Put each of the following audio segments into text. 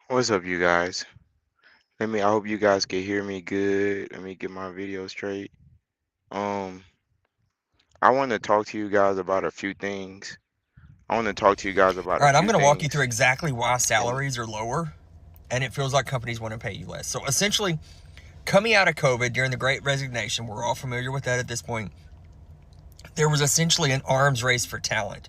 What's up, you guys? I hope you guys can hear me good. Let me get my video straight. Um, I want to talk to you guys about a few things. I want to talk to you guys about All a right, I'm few going to walk you through things. exactly why And salaries are lower and it feels like companies want to pay you less. So essentially, coming out of COVID during the Great Resignation, we're all familiar with that at this point, there was essentially an arms race for talent.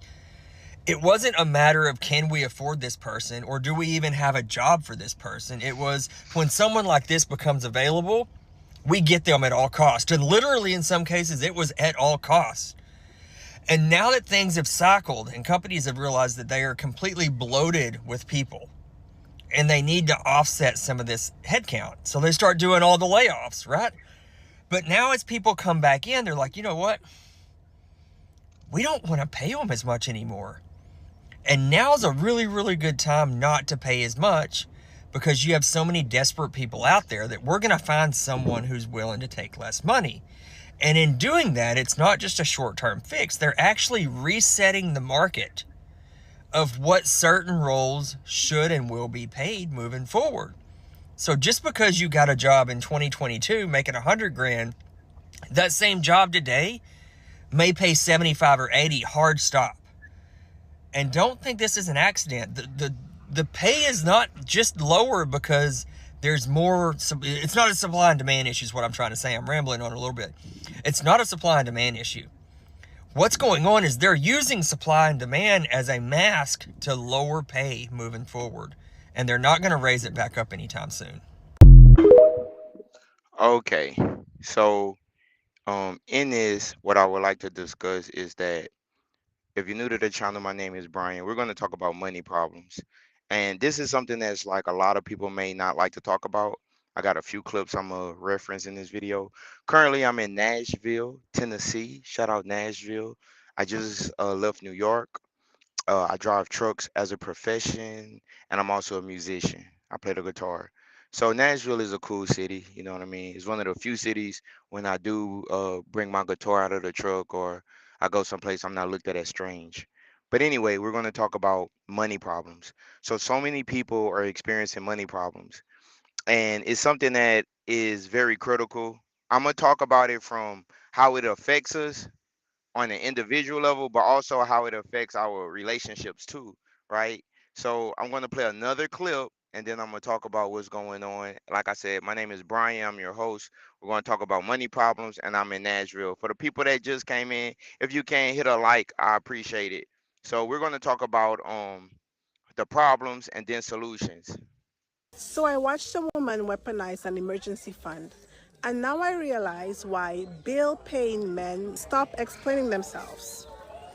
It wasn't a matter of can we afford this person or do we even have a job for this person. It was when someone like this becomes available, we get them at all costs. And literally, in some cases, it was at all costs. And now that things have cycled and companies have realized that they are completely bloated with people and they need to offset some of this headcount. So they start doing all the layoffs, right? But now as people come back in, they're like, you know what? We don't want to pay them as much anymore. And now's a really, really good time not to pay as much because you have so many desperate people out there that we're going to find someone who's willing to take less money. And in doing that, it's not just a short-term fix. They're actually resetting the market of what certain roles should and will be paid moving forward. So just because you got a job in 2022 making 100 grand, that same job today may pay 75 or 80 hard stop. And don't think this is an accident. The pay is not just lower because there's more. It's not a supply and demand issue is what I'm trying to say. I'm rambling on a little bit. It's not a supply and demand issue. What's going on is they're using supply and demand as a mask to lower pay moving forward. And they're not going to raise it back up anytime soon. okay, so in this, what I would like to discuss is that if you're new to the channel, my name is Brian. We're going to talk about money problems, and this is something that's like a lot of people may not like to talk about. I got a few clips I'm gonna reference in this video. Currently, I'm in Nashville, Tennessee. Shout out Nashville. I just left New York. I drive trucks as a profession, and I'm also a musician. I play the guitar. So Nashville is a cool city. You know what I mean? It's one of the few cities when I do bring my guitar out of the truck or I go someplace, I'm not looked at as strange. But anyway, we're going to talk about money problems. So many people are experiencing money problems, and it's something that is very critical. I'm gonna talk about it from how it affects us on an individual level, but also how it affects our relationships too, right? So I'm going to play another clip and then I'm going to talk about what's going on. Like I said, my name is Brian. I'm your host. We're going to talk about money problems and I'm in Nashville. For the people that just came in, if you can hit a like, I appreciate it. So we're going to talk about the problems and then solutions. So I watched a woman weaponize an emergency fund. And now I realize why bill paying men stop explaining themselves.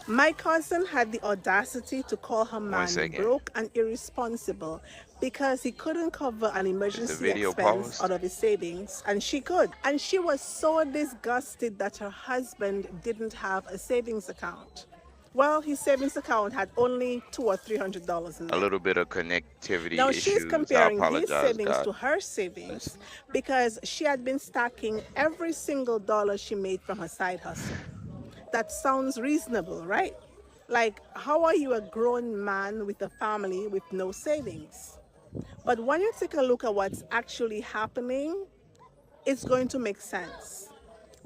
My cousin had the audacity to call her One man second. broke and irresponsible because he couldn't cover an Is the emergency video expense paused? out of his savings, and she could. And she was so disgusted that her husband didn't have a savings account. Well, his savings account had only $200 or $300 in A there. little bit of connectivity Now she's issues. I comparing his apologize, savings guys. to her savings because she had been stacking every single dollar she made from her side hustle. That sounds reasonable, right? Like, how are you a grown man with a family with no savings? But when you take a look at what's actually happening, it's going to make sense.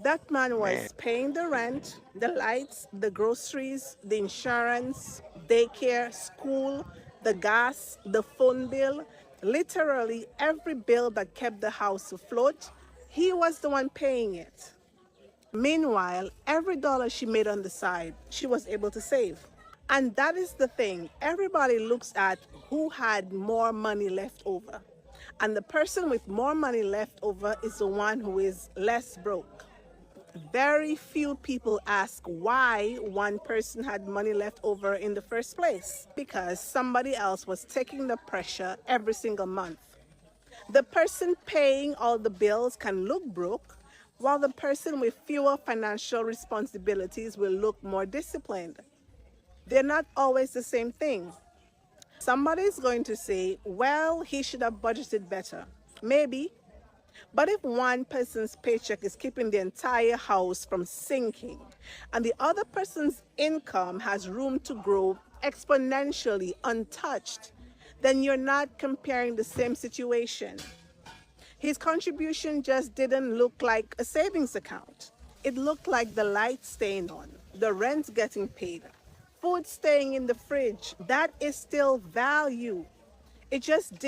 That man Man, was paying the rent, the lights, the groceries, the insurance, daycare, school, the gas, the phone bill, literally every bill that kept the house afloat. He was the one paying it. Meanwhile, every dollar she made on the side, she was able to save. And that is the thing. Everybody looks at who had more money left over. And the person with more money left over is the one who is less broke. Very few people ask why one person had money left over in the first place. Because somebody else was taking the pressure every single month. The person paying all the bills can look broke, while the person with fewer financial responsibilities will look more disciplined. They're not always the same thing. Somebody's going to say, well, he should have budgeted better. Maybe. But if one person's paycheck is keeping the entire house from sinking, and the other person's income has room to grow exponentially untouched, then you're not comparing the same situation. His contribution just didn't look like a savings account. It looked like the lights staying on, the rent getting paid, food staying in the fridge. That is still value. It just